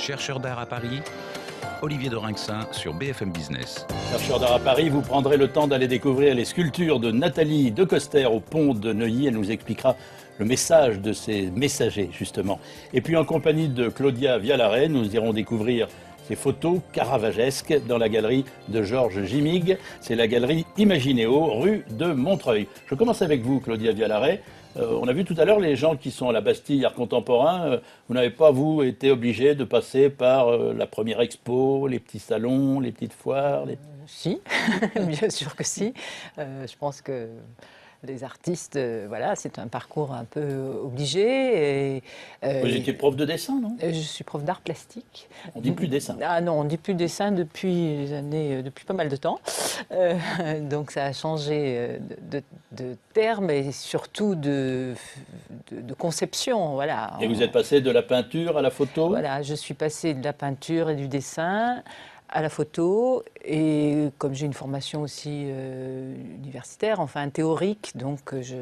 Chercheur d'art à Paris, Olivier de Rinxin sur BFM Business. Chercheur d'art à Paris, vous prendrez le temps d'aller découvrir les sculptures de Nathalie Decoster au pont de Neuilly. Elle nous expliquera le message de ces messagers, justement. Et puis en compagnie de Claudia Vialaret, nous irons découvrir ces photos caravagesques dans la galerie de Georges Gimig. C'est la galerie Imaginéo, rue de Montreuil. Je commence avec vous, Claudia Vialaret. On a vu tout à l'heure les gens qui sont à la Bastille Art Contemporain. Vous n'avez pas, vous, été obligé de passer par la première expo, les petits salons, les petites foires Si, bien sûr que si. Je pense que les artistes, voilà, c'est un parcours un peu obligé. Et, vous étiez prof de dessin, non? Je suis prof d'art plastique. On ne dit plus dessin. Ah non, on ne dit plus dessin depuis pas mal de temps. Donc ça a changé de terme et surtout de conception. Voilà. Et vous êtes passé de la peinture à la photo? Voilà, je suis passée de la peinture et du dessin à la photo, et comme j'ai une formation aussi universitaire, enfin théorique, donc je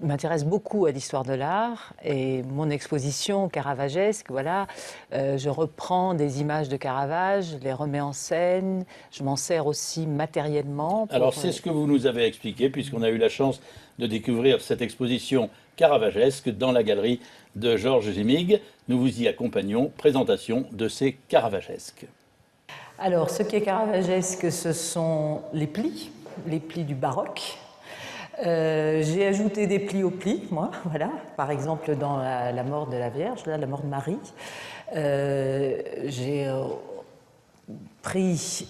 m'intéresse beaucoup à l'histoire de l'art, et mon exposition caravagesque, voilà, je reprends des images de Caravage, les remets en scène, je m'en sers aussi matériellement. Alors c'est ce que vous nous avez expliqué, puisqu'on a eu la chance de découvrir cette exposition caravagesque dans la galerie de Georges Gimig. Nous vous y accompagnons. Présentation de ces caravagesques. Alors, ce qui est caravagesque, ce sont les plis du baroque. J'ai ajouté des plis aux plis, moi, voilà. Par exemple, dans la mort de la Vierge, là, la mort de Marie, j'ai pris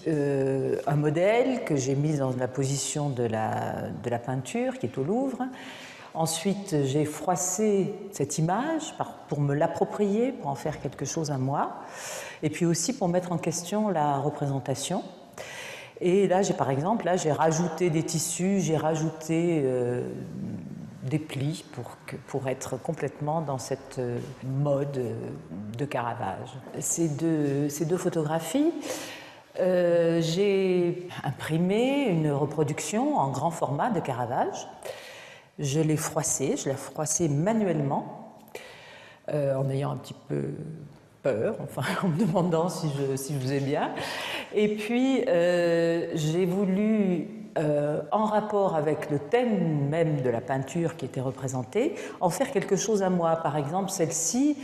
un modèle que j'ai mis dans la position de la peinture qui est au Louvre. Ensuite, j'ai froissé cette image pour me l'approprier, pour en faire quelque chose à moi, et puis aussi pour mettre en question la représentation. Et là, par exemple, j'ai rajouté des tissus, j'ai rajouté des plis pour être complètement dans cette mode de Caravage. Ces deux photographies, j'ai imprimé une reproduction en grand format de Caravage. Je l'ai froissée, manuellement, en ayant un petit peu peur, enfin en me demandant si je faisais bien. Et puis j'ai voulu, en rapport avec le thème même de la peinture qui était représentée, en faire quelque chose à moi. Par exemple, celle-ci,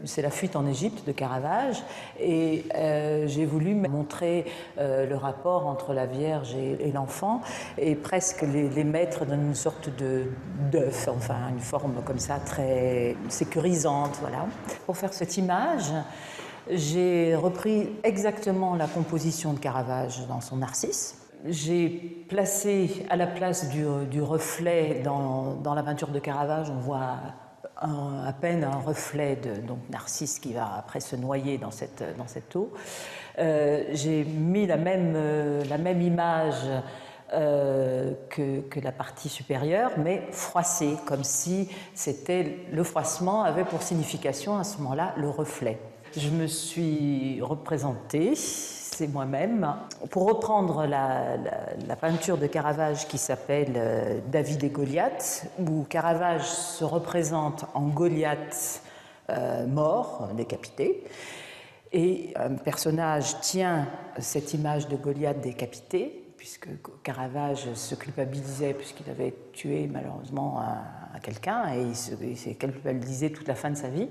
c'est la fuite en Égypte de Caravage, et j'ai voulu montrer le rapport entre la Vierge et l'enfant, et presque les mettre dans une sorte d'œuf, enfin une forme comme ça très sécurisante, voilà. Pour faire cette image, j'ai repris exactement la composition de Caravage dans son Narcisse. J'ai placé à la place du reflet dans la peinture de Caravage, on voit à peine un reflet de Narcisse qui va après se noyer dans cette eau. J'ai mis la même image que la partie supérieure, mais froissée, comme si le froissement avait pour signification à ce moment-là le reflet. Je me suis représentée, c'est moi-même, pour reprendre la peinture de Caravage qui s'appelle David et Goliath, où Caravage se représente en Goliath mort, décapité, et un personnage tient cette image de Goliath décapité, puisque Caravage se culpabilisait puisqu'il avait tué malheureusement quelqu'un, et il s'est culpabilisé toute la fin de sa vie.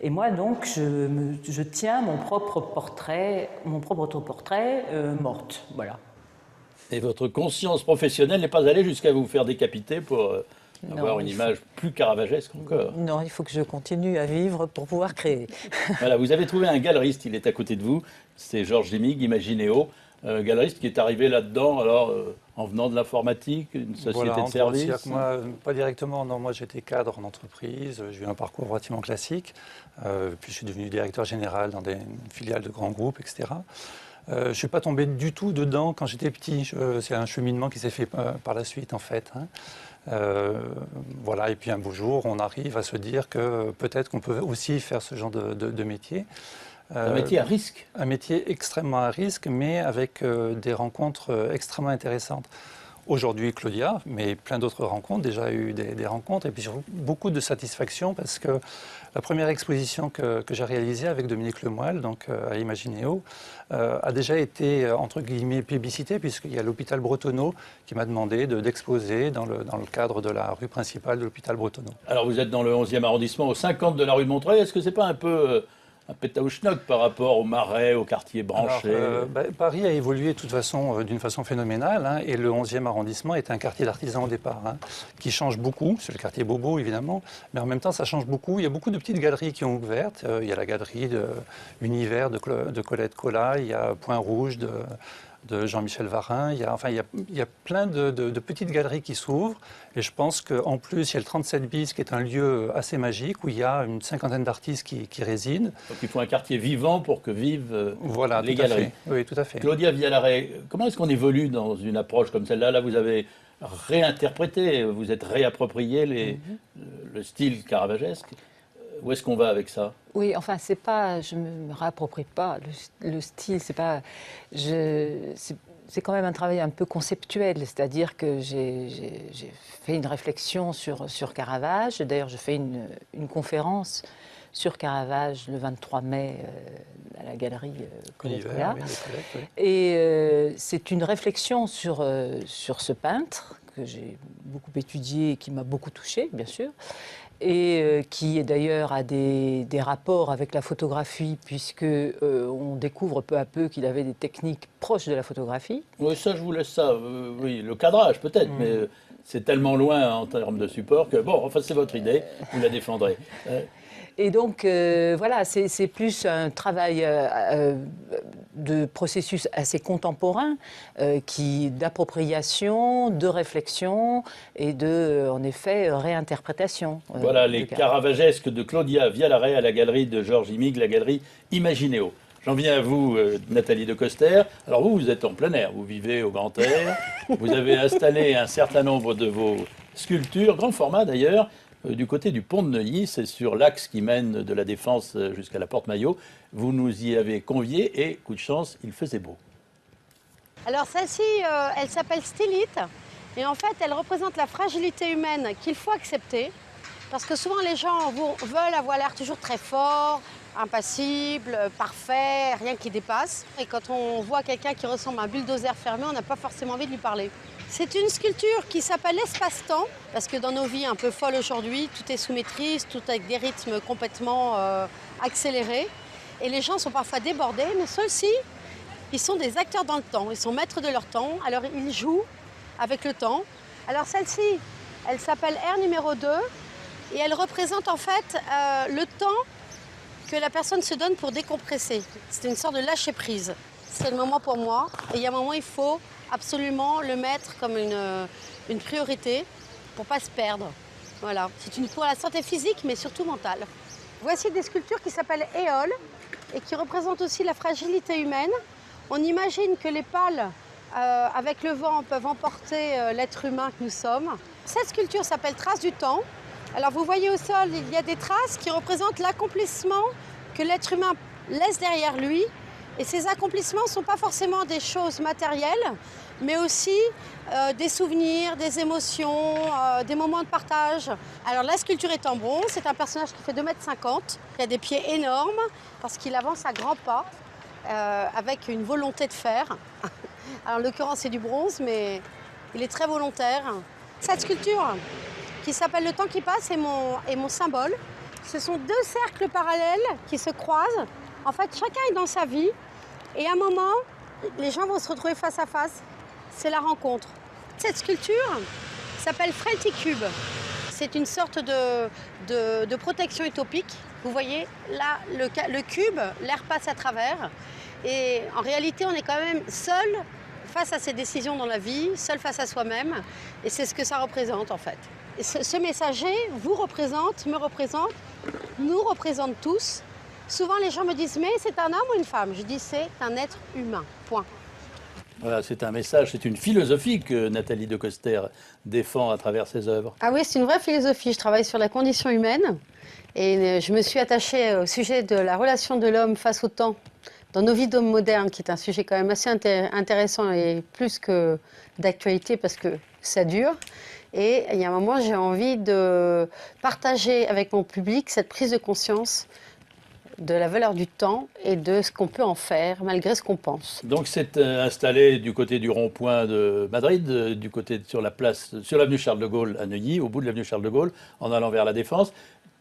Et moi, donc, je tiens mon propre autoportrait morte, voilà. Et votre conscience professionnelle n'est pas allée jusqu'à vous faire décapiter pour avoir une image plus caravagesque encore? Non, il faut que je continue à vivre pour pouvoir créer. Voilà, vous avez trouvé un galeriste, il est à côté de vous, c'est Georges Gimig, Imaginéo. Galeriste qui est arrivé là-dedans, alors en venant de l'informatique, une société de service. Moi, pas directement, non, moi j'étais cadre en entreprise, j'ai eu un parcours relativement classique, puis je suis devenu directeur général dans des filiales de grands groupes, etc. Je ne suis pas tombé du tout dedans quand j'étais petit, c'est un cheminement qui s'est fait par la suite en fait. Voilà, et puis un beau jour, on arrive à se dire que peut-être qu'on peut aussi faire ce genre de métier. Un métier à risque. Un métier extrêmement à risque, mais avec des rencontres extrêmement intéressantes. aujourd'hui Claudia, mais plein d'autres rencontres, déjà eu des rencontres, et puis surtout beaucoup de satisfaction parce que la première exposition que j'ai réalisée avec Dominique Lemoyle, donc à Imagineo, a déjà été, entre guillemets, publicité, puisqu'il y a l'hôpital Bretonneau qui m'a demandé d'exposer dans le cadre de la rue principale de l'hôpital Bretonneau. Alors vous êtes dans le 11e arrondissement, au 50 de la rue de Montreuil. Est-ce que c'est pas un peu un pétaouchnock par rapport au Marais, au quartier branché? Paris a évolué de toute façon, d'une façon phénoménale, hein, et le 11e arrondissement est un quartier d'artisans au départ, hein, qui change beaucoup. C'est le quartier Bobo, évidemment, mais en même temps, ça change beaucoup. Il y a beaucoup de petites galeries qui ont ouvert. Il y a la galerie Univers de Colette Collat, il y a Point Rouge de Jean-Michel Varin. Il y a plein de petites galeries qui s'ouvrent. Et je pense qu'en plus, il y a le 37 bis, qui est un lieu assez magique, où il y a une cinquantaine d'artistes qui résident. Donc il faut un quartier vivant pour que vivent voilà, les galeries. Oui, tout à fait. Claudia Villaret, comment est-ce qu'on évolue dans une approche comme celle-là? Là, vous avez réinterprété, vous êtes réapproprié le style caravagesque. Où est-ce qu'on va avec ça? Oui, enfin, c'est pas, je me réapproprie pas le style, c'est pas, c'est quand même un travail un peu conceptuel, c'est-à-dire que j'ai fait une réflexion sur Caravage. D'ailleurs, je fais une conférence sur Caravage le 23 mai à la galerie Colette Collat. Oui. Et c'est une réflexion sur ce peintre que j'ai beaucoup étudié et qui m'a beaucoup touchée, bien sûr, et qui d'ailleurs a des rapports avec la photographie, puisque on découvre peu à peu qu'il avait des techniques proches de la photographie. Oui, ça, je vous laisse ça. Oui, le cadrage peut-être, mais c'est tellement loin en termes de support que, bon, enfin, c'est votre idée, vous la défendrez. Et donc, voilà, c'est plus un travail de processus assez contemporain, d'appropriation, de réflexion et en effet, réinterprétation. Voilà, les caravagesques de Claudia Villaret à la galerie de Georges Imig, la galerie Imagineo. J'en viens à vous, Nathalie de Coster. Alors vous êtes en plein air, vous vivez au grand air, vous avez installé un certain nombre de vos sculptures, grand format d'ailleurs, du côté du pont de Neuilly, c'est sur l'axe qui mène de la Défense jusqu'à la Porte Maillot. Vous nous y avez conviés et, coup de chance, il faisait beau. Alors celle-ci, elle s'appelle Stylite. Et en fait, elle représente la fragilité humaine qu'il faut accepter. Parce que souvent, les gens veulent avoir l'air toujours très fort, impassible, parfait, rien qui dépasse. Et quand on voit quelqu'un qui ressemble à un bulldozer fermé, on n'a pas forcément envie de lui parler. C'est une sculpture qui s'appelle Espace-temps, parce que dans nos vies un peu folles aujourd'hui, tout est sous maîtrise, tout avec des rythmes complètement accélérés. Et les gens sont parfois débordés, mais ceux-ci, ils sont des acteurs dans le temps, ils sont maîtres de leur temps, alors ils jouent avec le temps. Alors celle-ci, elle s'appelle R numéro 2, et elle représente en fait le temps que la personne se donne pour décompresser. C'est une sorte de lâcher-prise. C'est le moment pour moi, et il y a un moment, il faut absolument le mettre comme une priorité pour ne pas se perdre. Voilà. C'est pour la santé physique, mais surtout mentale. Voici des sculptures qui s'appellent Éole et qui représentent aussi la fragilité humaine. On imagine que les pales, avec le vent, peuvent emporter l'être humain que nous sommes. Cette sculpture s'appelle Traces du temps. Alors vous voyez au sol, il y a des traces qui représentent l'accomplissement que l'être humain laisse derrière lui. Et ces accomplissements ne sont pas forcément des choses matérielles, mais aussi des souvenirs, des émotions, des moments de partage. Alors la sculpture est en bronze, c'est un personnage qui fait 2,50 m, qui a des pieds énormes, parce qu'il avance à grands pas, avec une volonté de faire. Alors en l'occurrence c'est du bronze, mais il est très volontaire. Cette sculpture, qui s'appelle Le temps qui passe, est mon symbole. Ce sont deux cercles parallèles qui se croisent. En fait, chacun est dans sa vie et à un moment, les gens vont se retrouver face à face. C'est la rencontre. Cette sculpture s'appelle Frailty Cube. C'est une sorte de protection utopique. Vous voyez, là, le cube, l'air passe à travers. Et en réalité, on est quand même seul face à ses décisions dans la vie, seul face à soi-même. Et c'est ce que ça représente, en fait. Et ce messager vous représente, me représente, nous représente tous. Souvent, les gens me disent « mais c'est un homme ou une femme ?» Je dis « c'est un être humain, point ». Voilà, c'est un message, c'est une philosophie que Nathalie de Coster défend à travers ses œuvres. Ah oui, c'est une vraie philosophie. Je travaille sur la condition humaine et je me suis attachée au sujet de la relation de l'homme face au temps, dans nos vies d'hommes modernes, qui est un sujet quand même assez intéressant et plus que d'actualité parce que ça dure. Et il y a un moment, j'ai envie de partager avec mon public cette prise de conscience de la valeur du temps et de ce qu'on peut en faire malgré ce qu'on pense. Donc c'est installé du côté du rond-point de Madrid, du côté sur la place, sur l'avenue Charles de Gaulle à Neuilly, au bout de l'avenue Charles de Gaulle, en allant vers la Défense.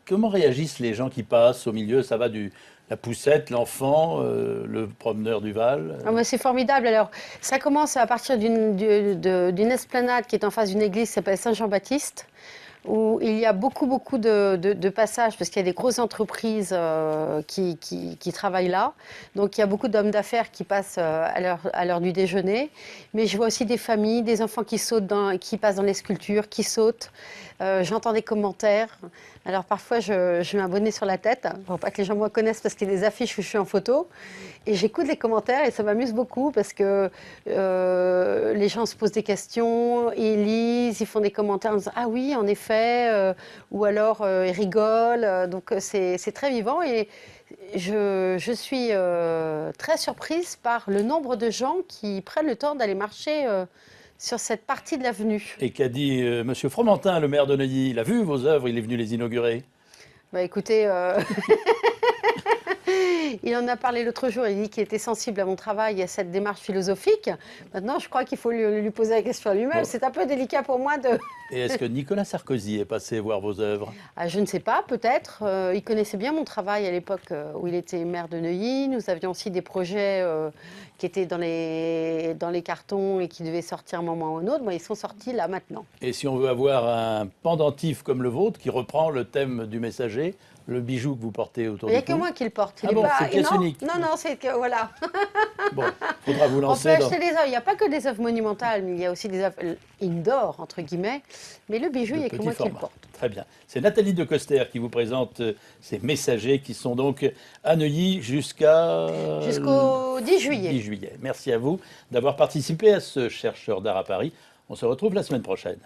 Comment réagissent les gens qui passent au milieu? Ça va du la poussette, l'enfant, le promeneur du Val? Ah, mais c'est formidable. Alors, ça commence à partir d'une esplanade qui est en face d'une église qui s'appelle Saint-Jean-Baptiste, où il y a beaucoup de passages, parce qu'il y a des grosses entreprises qui travaillent là. Donc, il y a beaucoup d'hommes d'affaires qui passent à l'heure du déjeuner. Mais je vois aussi des familles, des enfants qui sautent, qui passent dans les sculptures, qui sautent. J'entends des commentaires. Alors, parfois, je mets un bonnet sur la tête pour pas que les gens me reconnaissent parce qu'il y a des affiches où je suis en photo. Et j'écoute les commentaires et ça m'amuse beaucoup parce que les gens se posent des questions, ils lisent, ils font des commentaires en disant « Ah oui, en effet ou alors ils rigolent. Donc c'est très vivant et je suis très surprise par le nombre de gens qui prennent le temps d'aller marcher sur cette partie de l'avenue. Et qu'a dit Monsieur Fromentin, le maire de Neuilly? Il a vu vos œuvres, il est venu les inaugurer. Bah écoutez, il en a parlé l'autre jour, il dit qu'il était sensible à mon travail et à cette démarche philosophique. Maintenant, je crois qu'il faut lui poser la question à lui-même. Bon. C'est un peu délicat pour moi de... Et est-ce que Nicolas Sarkozy est passé voir vos œuvres? Ah, je ne sais pas, peut-être. Il connaissait bien mon travail à l'époque où il était maire de Neuilly. Nous avions aussi des projets qui étaient dans les cartons et qui devaient sortir un moment ou un autre. Bon, ils sont sortis là maintenant. Et si on veut avoir un pendentif comme le vôtre qui reprend le thème du messager, le bijou que vous portez autour Il n'y du a que cou? moi qui le porte. Ah bon, c'est une pièce non, unique. non, c'est que voilà. Bon, faudra vous On peut lancer dans... acheter des œuvres. Il n'y a pas que des œuvres monumentales, mais il y a aussi des œuvres indoor, entre guillemets. Mais le bijou, il n'y a que petit moi qui le format. porte. Très bien. C'est Nathalie de Coster qui vous présente ces messagers qui sont donc à Neuilly Jusqu'au 10 juillet. 10 juillet. Merci à vous d'avoir participé à ce Chercheur d'art à Paris. On se retrouve la semaine prochaine.